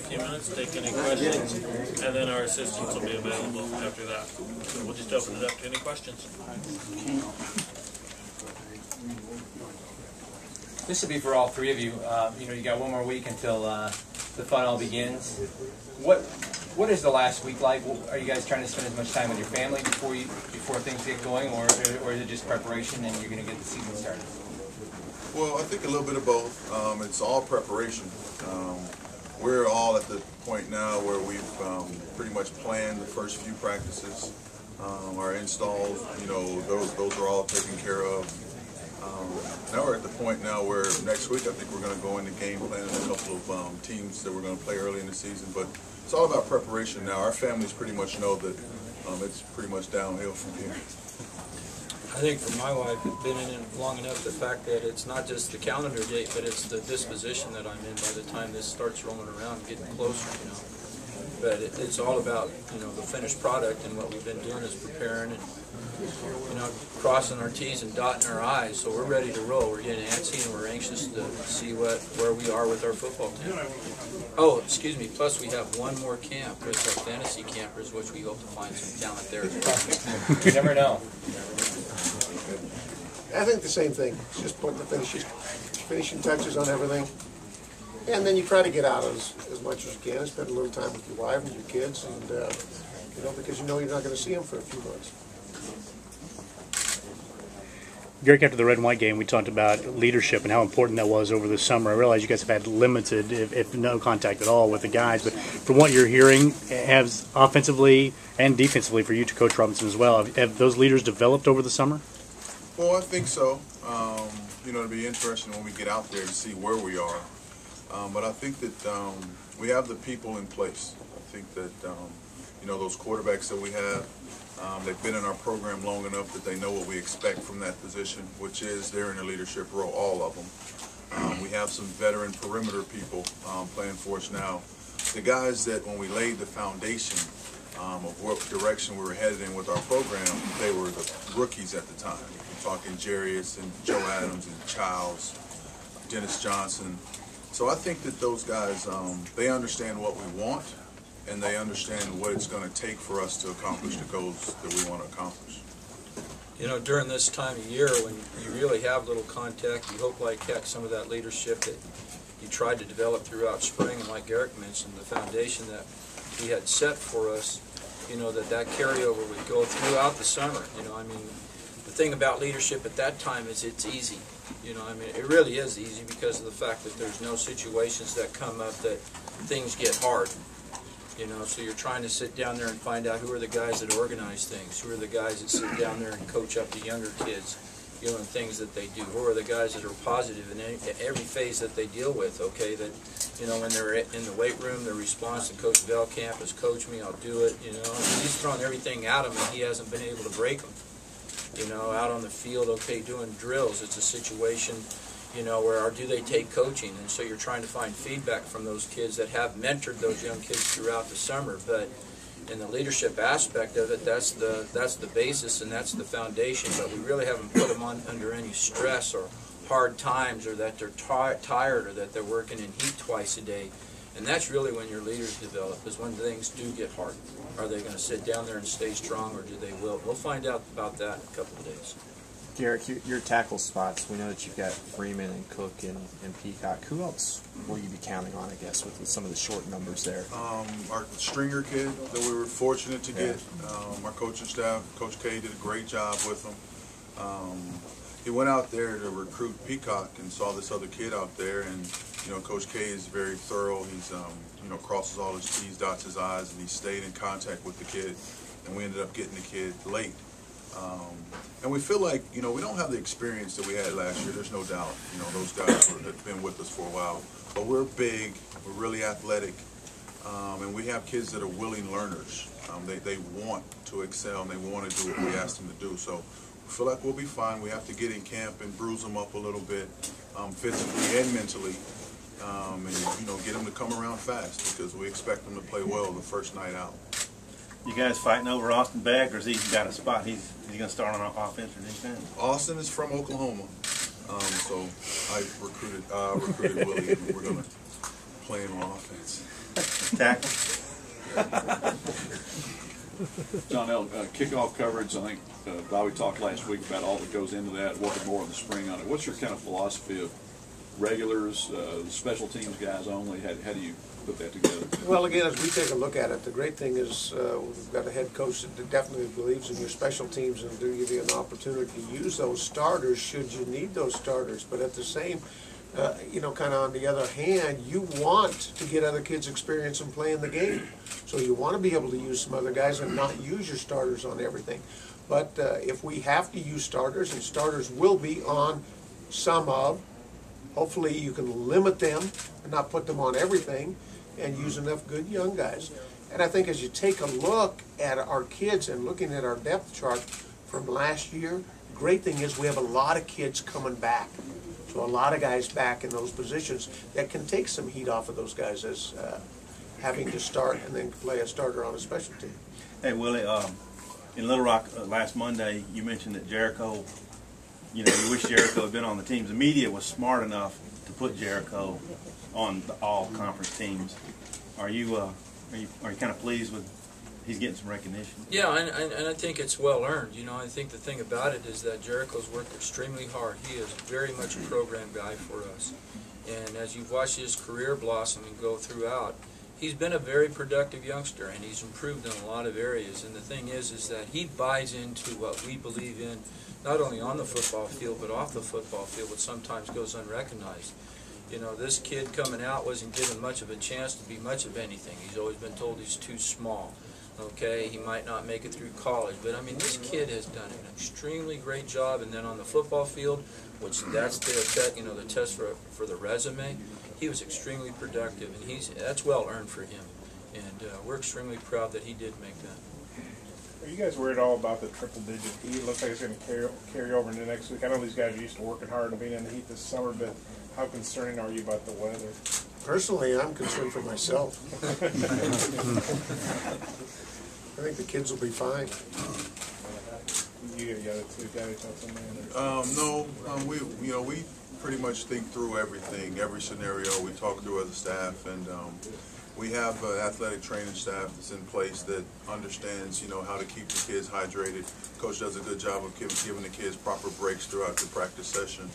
few minutes, take any questions, and then our assistants will be available after that. So we'll just open it up to any questions. This should be for all three of you. You know, you got one more week until the fun all begins. What is the last week like? Are you guys trying to spend as much time with your family before things get going, or is it just preparation and you're going to get the season started? Well, I think a little bit of both. It's all preparation. We're all at the point now where we've pretty much planned the first few practices. Our installs, you know, those are all taken care of. Now we're at the point now where next week I think we're going to go into game planning a couple of teams that we're going to play early in the season. But it's all about preparation now. Our families pretty much know that it's pretty much downhill from here. I think for my wife, it's been in it long enough, the fact that it's not just the calendar date, but it's the disposition that I'm in by the time this starts rolling around, getting closer, you know. But it's all about, you know, the finished product, and what we've been doing is preparing and, you know, crossing our T's and dotting our I's. So we're ready to roll. We're getting antsy and we're anxious to see where we are with our football team. Oh, excuse me. Plus we have one more camp with our fantasy campers, which we hope to find some talent there as well. You never know. I think the same thing. It's just putting the finishing touches on everything. And then you try to get out as much as you can and spend a little time with your wife and your kids, and you know, because you know you're not going to see them for a few months. Garrick, after the red and white game, we talked about leadership and how important that was over the summer. I realize you guys have had limited, if no contact at all, with the guys, but from what you're hearing, has offensively and defensively for you to Coach Robinson as well, have those leaders developed over the summer? Well, I think so. You know, it'll be interesting when we get out there to see where we are. But I think that we have the people in place. I think that, you know, those quarterbacks that we have, they've been in our program long enough that they know what we expect from that position, which is they're in a leadership role, all of them. We have some veteran perimeter people playing for us now. The guys that when we laid the foundation of what direction we were headed in with our program, they were the rookies at the time. We're talking Jarius and Joe Adams and Childs, Dennis Johnson. So I think that those guys, they understand what we want, and they understand what it's going to take for us to accomplish the goals that we want to accomplish. You know, during this time of year when you really have little contact, you hope like heck some of that leadership that you tried to develop throughout spring, and like Garrick mentioned, the foundation that he had set for us, you know, that carryover would go throughout the summer. You know, I mean, the thing about leadership at that time is it's easy. You know, I mean, it really is easy because of the fact that there's no situations that come up that things get hard. You know, so you're trying to sit down there and find out who are the guys that organize things, who are the guys that sit down there and coach up the younger kids, you know, and things that they do, who are the guys that are positive in every phase that they deal with, okay, that, you know, when they're in the weight room, their response to Coach Velkamp is, coach me, I'll do it, you know, and he's thrown everything at him and he hasn't been able to break them. You know, out on the field, okay, doing drills, it's a situation, you know, where do they take coaching? And so you're trying to find feedback from those kids that have mentored those young kids throughout the summer. But in the leadership aspect of it, that's the basis and that's the foundation. But we really haven't put them under any stress or hard times, or that they're tired, or that they're working in heat twice a day. And that's really when your leaders develop, is when things do get hard. Are they going to sit down there and stay strong, or do they will? We'll find out about that in a couple of days. Garrick, your tackle spots, we know that you've got Freeman and Cook and Peacock. Who else will you be counting on, I guess, with some of the short numbers there? Our stringer kid that we were fortunate to get, our coaching staff, Coach K did a great job with him. He went out there to recruit Peacock and saw this other kid out there, and you know, Coach K is very thorough. He's you know, crosses all his T's, dots his I's, and he stayed in contact with the kid, and we ended up getting the kid late. And we feel like, you know, we don't have the experience that we had last year. There's no doubt. You know, those guys have been with us for a while. But we're big, we're really athletic, and we have kids that are willing learners. They want to excel, and they want to do what we ask them to do. So we feel like we'll be fine. We have to get in camp and bruise them up a little bit, physically and mentally, and, you know, get them to come around fast, because we expect them to play well the first night out. You guys fighting over Austin Beck, or has he got a spot? He's going to start on offense or defense? Austin is from Oklahoma, so I recruited Willy, and we're going to play him on offense. tackle. John L., kickoff coverage, I think Bobby talked last week about all that goes into that, working more in the spring on it. What's your kind of philosophy of regulars, special teams guys only? How do you put that together? Well, again, as we take a look at it, the great thing is we've got a head coach that definitely believes in your special teams and do give you an opportunity to use those starters should you need those starters. But at the same, you know, kind of on the other hand, you want to get other kids experience and play in the game. So you want to be able to use some other guys and not use your starters on everything. But if we have to use starters, and starters will be on some of, hopefully you can limit them and not put them on everything and use enough good young guys. And I think as you take a look at our kids and looking at our depth chart from last year, the great thing is we have a lot of kids coming back. So a lot of guys back in those positions that can take some heat off of those guys as having to start and then play a starter on a special team. Hey, Willie, in Little Rock last Monday, you mentioned that Jericho, you know, you wish Jericho had been on the teams. The media was smart enough to put Jericho on the all-conference teams. Are you kind of pleased with he's getting some recognition? Yeah, and I think it's well earned. You know, I think the thing about it is that Jericho's worked extremely hard. He is very much a program guy for us. And as you've watched his career blossom and go throughout, he's been a very productive youngster, and he's improved in a lot of areas. And the thing is that he buys into what we believe in, not only on the football field, but off the football field, which sometimes goes unrecognized. You know, this kid coming out wasn't given much of a chance to be much of anything. He's always been told he's too small. Okay, he might not make it through college, but I mean, this kid has done an extremely great job. And then on the football field, which that's the test for the resume, he was extremely productive, and that's well earned for him. And we're extremely proud that he did make that. Are you guys worried at all about the triple-digit heat? It looks like it's going to carry over into next week. I know these guys are used to working hard and being in the heat this summer, but how concerned are you about the weather? Personally, I'm concerned for myself. I think the kids will be fine. You got it too, Daddy, tell something. No, we pretty much think through everything, every scenario. We talk through as a staff, and we have an athletic training staff that's in place that understands, you know, how to keep the kids hydrated. Coach does a good job of giving the kids proper breaks throughout the practice session.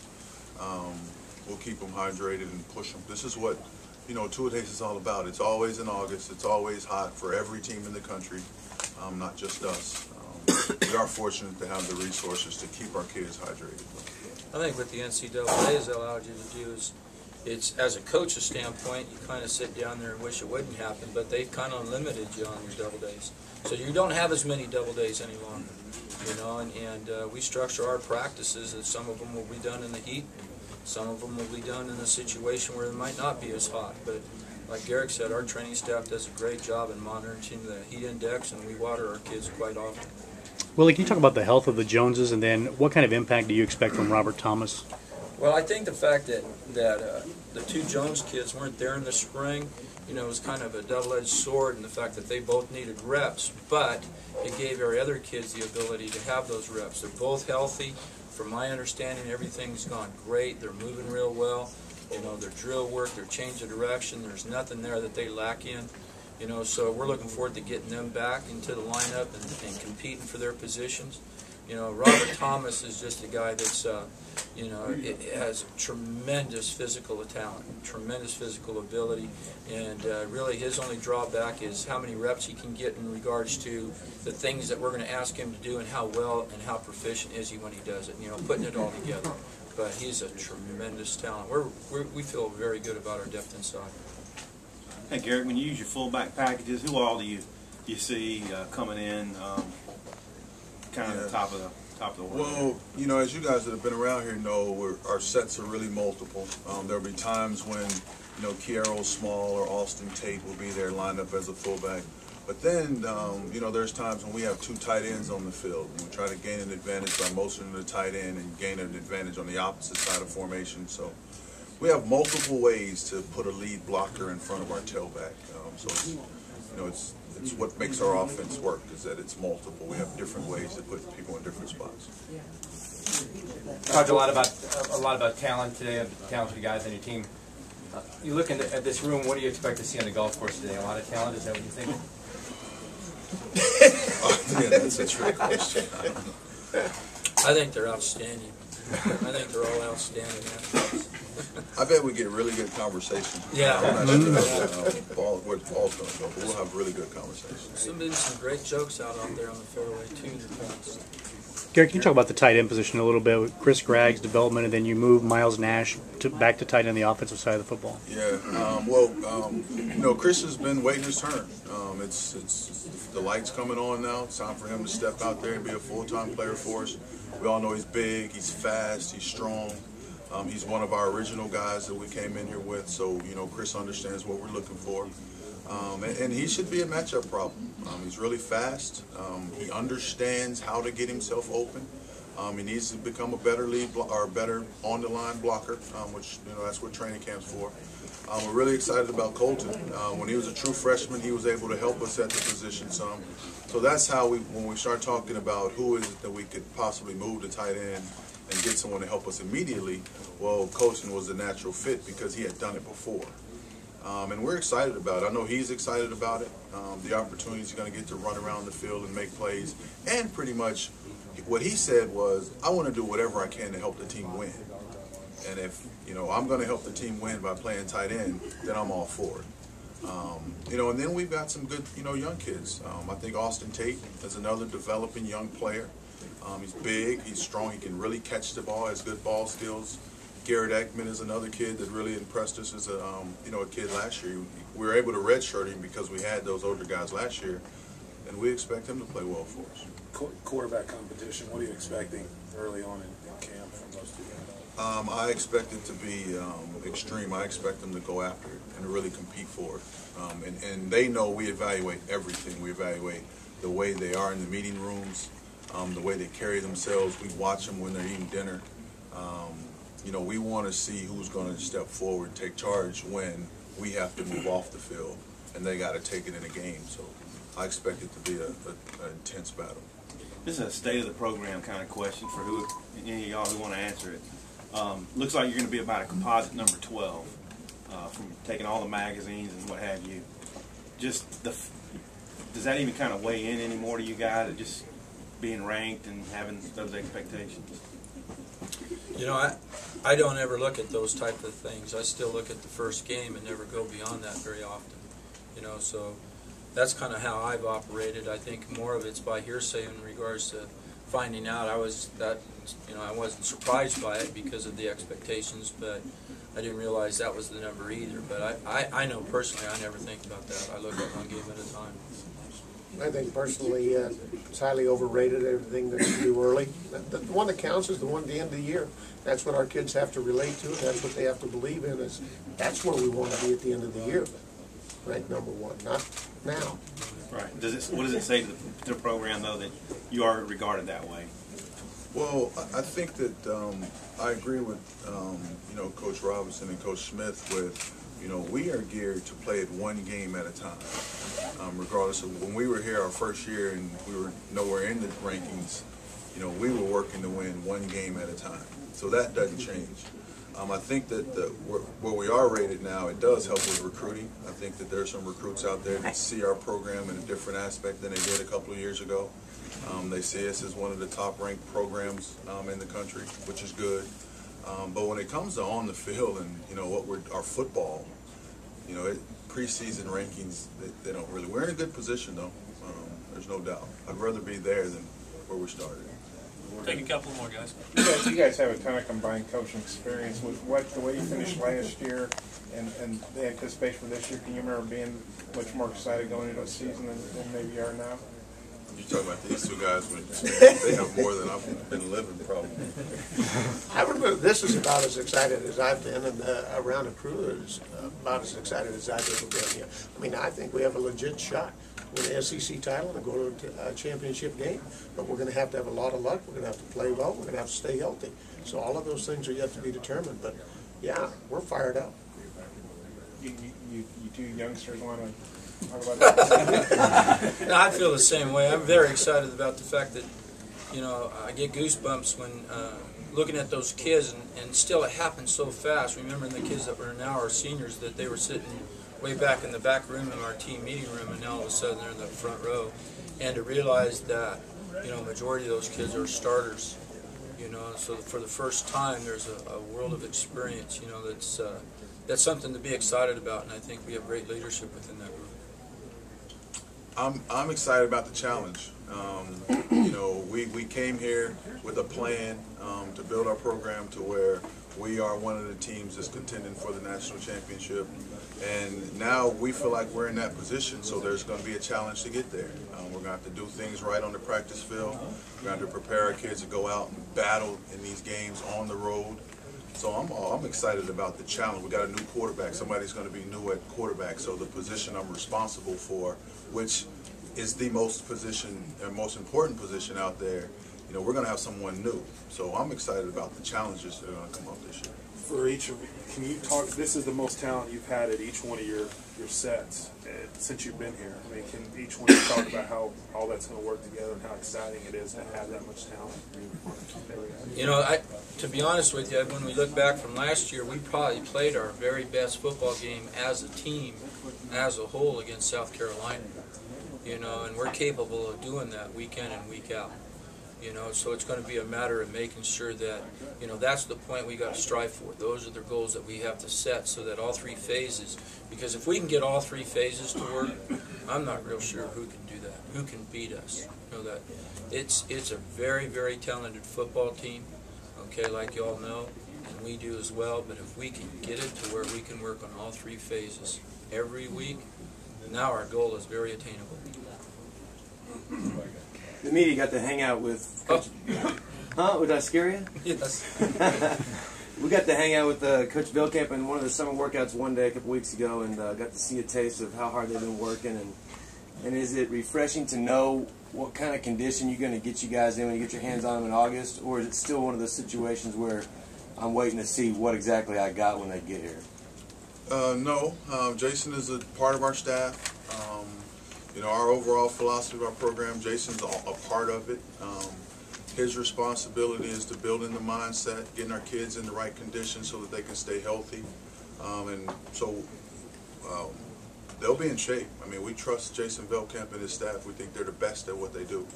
We'll keep them hydrated and push them. This is what, you know, two-a-days is all about. It's always in August. It's always hot for every team in the country, not just us. We are fortunate to have the resources to keep our kids hydrated. I think what the NCAA has allowed you to do is, it's as a coach's standpoint, you kind of sit down there and wish it wouldn't happen, but they've kind of limited you on your double days. So you don't have as many double days any longer, you know, and we structure our practices that some of them will be done in the heat, some of them will be done in a situation where it might not be as hot. But like Garrick said, our training staff does a great job in monitoring the heat index, and we water our kids quite often. Willie, can you talk about the health of the Joneses, and then what kind of impact do you expect from Robert Thomas? Well, I think the fact that the two Jones kids weren't there in the spring, you know, was kind of a double-edged sword in the fact that they both needed reps, but it gave our other kids the ability to have those reps. They're both healthy. From my understanding, everything's gone great. They're moving real well. You know, their drill work, their change of direction, there's nothing there that they lack in. You know, so we're looking forward to getting them back into the lineup and competing for their positions. You know, Robert Thomas is just a guy that's, you know, has tremendous physical talent, tremendous physical ability, and really his only drawback is how many reps he can get in regards to the things that we're going to ask him to do and how well and how proficient is he when he does it, you know, putting it all together. But he's a tremendous talent. We feel very good about our depth inside. Hey, Garrick, when you use your fullback packages, who all do you see coming in kind of the top of the order? Well, you know, as you guys that have been around here know, our sets are really multiple. There'll be times when, you know, Kiero Small or Austin Tate will be there lined up as a fullback. But then, you know, there's times when we have two tight ends on the field, and we try to gain an advantage by motioning the tight end and gain an advantage on the opposite side of formation. So we have multiple ways to put a lead blocker in front of our tailback. So it's, you know, it's what makes our offense work, is that it's multiple. We have different ways to put people in different spots. Talked a lot about talent today, of talented guys on your team. You look at this room, what do you expect to see on the golf course today? A lot of talent, is that what you think? Yeah, that's a trick question. I think they're outstanding. I think they're all outstanding athletes. I bet we get really good conversation. Yeah. I'm not sure where Paul's going to go, but we'll have really good conversation. There's been some great jokes out there on the fairway, too, in the past. Garrick, can you talk about the tight end position a little bit with Chris Gragg's development, and then you move Miles Nash back to tight end on the offensive side of the football? Yeah, Chris has been waiting his turn. It's the lights coming on now. It's time for him to step out there and be a full-time player for us. We all know he's big, he's fast, he's strong. He's one of our original guys that we came in here with, so Chris understands what we're looking for. And he should be a matchup problem. He's really fast. He understands how to get himself open. He needs to become a better better on-the-line blocker, which that's what training camp's for. We're really excited about Colton. When he was a true freshman, he was able to help us at the position some. So that's how when we start talking about who is it that we could possibly move to tight end and get someone to help us immediately, well, Colton was a natural fit because he had done it before. And we're excited about it. I know he's excited about it. The opportunities he's going to get to run around the field and make plays. And pretty much what he said was, I want to do whatever I can to help the team win. And if, I'm going to help the team win by playing tight end, then I'm all for it. And then we've got some good, young kids. I think Austin Tate is another developing young player. He's big, he's strong, he can really catch the ball, has good ball skills. Garrick is another kid that really impressed us as a kid last year. We were able to redshirt him because we had those older guys last year, and we expect him to play well for us. Quarterback competition, what are you expecting early on in camp from those two guys? I expect it to be extreme. I expect them to go after it and to really compete for it. And they know we evaluate everything. We evaluate the way they are in the meeting rooms, the way they carry themselves. We watch them when they're eating dinner. We want to see who's going to step forward, take charge when we have to move off the field, and they got to take it in a game. So I expect it to be an intense battle. This is a state of the program kind of question for any of y'all who want to answer it. Looks like you're going to be about a composite number 12 from taking all the magazines and what have you. Does that even kind of weigh in anymore to you guys, just being ranked and having those expectations? I don't ever look at those type of things. I still look at the first game and never go beyond that very often. So that's kind of how I've operated. I think more of it's by hearsay in regards to finding out. I wasn't surprised by it because of the expectations, but I didn't realize that was the number either. But I know personally, I never think about that. I look at one game at a time. I think personally it's highly overrated, everything that you do early. The one that counts is the one at the end of the year. That's what our kids have to relate to. That's what they have to believe in. That's where we want to be at the end of the year, ranked number one, not now. Right. What does it say to the program, though, that you are regarded that way? Well, I think that I agree with Coach Robinson and Coach Smith with, we are geared to play it one game at a time. Regardless of when we were here our first year and we were nowhere in the rankings, we were working to win one game at a time. So that doesn't change. I think that where we are rated now, it does help with recruiting. I think that there's some recruits out there that see our program in a different aspect than they did a couple of years ago. They see us as one of the top-ranked programs in the country, which is good. But when it comes to on the field and our football, preseason rankings, they don't really. We're in a good position though. There's no doubt. I'd rather be there than where we started. Take a couple more, guys. You guys have a ton of combined coaching experience. With the way you finished last year and the anticipation for this year, can you remember being much more excited going into a season than maybe you are now? You're talking about these two guys, when they have more than I've been living, probably. I remember this is about as excited as I've been, and around the crew is about as excited as I've ever been here. I mean, I think we have a legit shot with an SEC title and go to a championship game. But we're going to have a lot of luck. We're going to have to play well. We're going to have to stay healthy. So all of those things are yet to be determined. But yeah, we're fired up. You two youngsters want to talk about that? No, I feel the same way. I'm very excited about the fact that, I get goosebumps when looking at those kids, and still it happened so fast. Remembering the kids that were now our seniors, that they were sitting way back in the back room in our team meeting room, and now all of a sudden they're in the front row. And to realize that, you know, majority of those kids are starters, you know, so for the first time there's a world of experience, you know, that's something to be excited about, and I think we have great leadership within that group. I'm excited about the challenge. You know, we came here with a plan to build our program to where we are one of the teams that's contending for the national championship, and now we feel like we're in that position, so there's going to be a challenge to get there. We're going to have to do things right on the practice field. We're going to have to prepare our kids to go out and battle in these games on the road. So I'm excited about the challenge. We got a new quarterback. Somebody's going to be new at quarterback, so the position I'm responsible for, which is the most important position out there, you know, we're going to have someone new. So I'm excited about the challenges that are going to come up this year. For each of you, can you talk, this is the most talent you've had at each one of your sets since you've been here. I mean, can each one of you talk about how all that's going to work together and how exciting it is to have that much talent? You know, to be honest with you, when we look back from last year, we probably played our very best football game as a team, as a whole, against South Carolina. You know, and we're capable of doing that week in and week out. You know, so it's going to be a matter of making sure that, you know, that's the point we got to strive for. Those are the goals that we have to set, so that all three phases, because if we can get all three phases to work, I'm not real sure who can do that, who can beat us. You know, that it's a very, very talented football team, okay, like you all know, and we do as well, but if we can get it to where we can work on all three phases every week, now our goal is very attainable. The media got to hang out with Coach. Huh? Would I scare you? Yes. We got to hang out with Coach Vilkamp in one of the summer workouts one day a couple weeks ago, and got to see a taste of how hard they've been working. And is it refreshing to know what kind of condition you're going to get you guys in when you get your hands on them in August, or is it still one of those situations where I'm waiting to see what exactly I got when they get here? No. Jason is a part of our staff. You know, our overall philosophy of our program, Jason's a part of it. His responsibility is to build in the mindset, getting our kids in the right conditions so that they can stay healthy. And so they'll be in shape. I mean, we trust Jason Vilkamp and his staff. We think they're the best at what they do.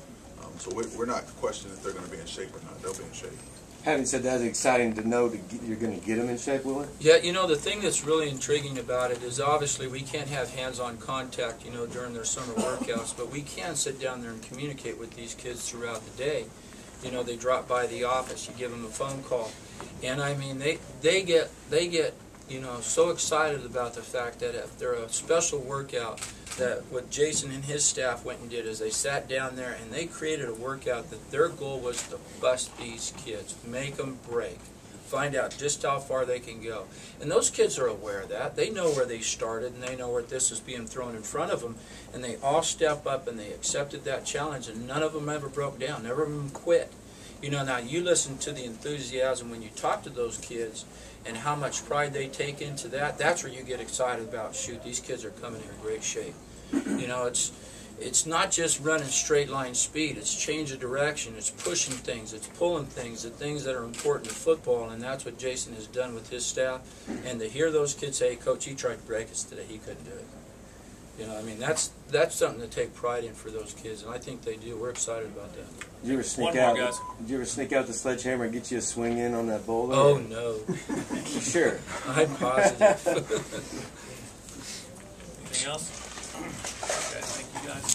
So we're not questioning if they're going to be in shape or not. They'll be in shape. Having said that, it's exciting to know you're going to get them in shape, Willy? Yeah, you know, the thing that's really intriguing about it is obviously we can't have hands-on contact, you know, during their summer workouts, but we can sit down there and communicate with these kids throughout the day. You know, they drop by the office, you give them a phone call, and I mean, they get you know, so excited about the fact that if they're a special workout, that what Jason and his staff went and did is they sat down there and they created a workout that their goal was to bust these kids, make them break, find out just how far they can go. And those kids are aware of that. They know where they started, and they know where this is being thrown in front of them, and they all step up and they accepted that challenge, and none of them ever broke down, none of them quit. You know, now you listen to the enthusiasm when you talk to those kids and how much pride they take into that. That's where you get excited about, shoot, these kids are coming in great shape. You know, it's not just running straight line speed. It's change of direction. It's pushing things. It's pulling things, the things that are important in football, and that's what Jason has done with his staff. And to hear those kids say, Coach, he tried to break us today. He couldn't do it. You know, I mean, that's something to take pride in for those kids, and I think they do. We're excited about that. Did you ever sneak out? Did you ever sneak out the sledgehammer and get you a swing in on that boulder? Oh no. Sure. I'm positive. Anything else?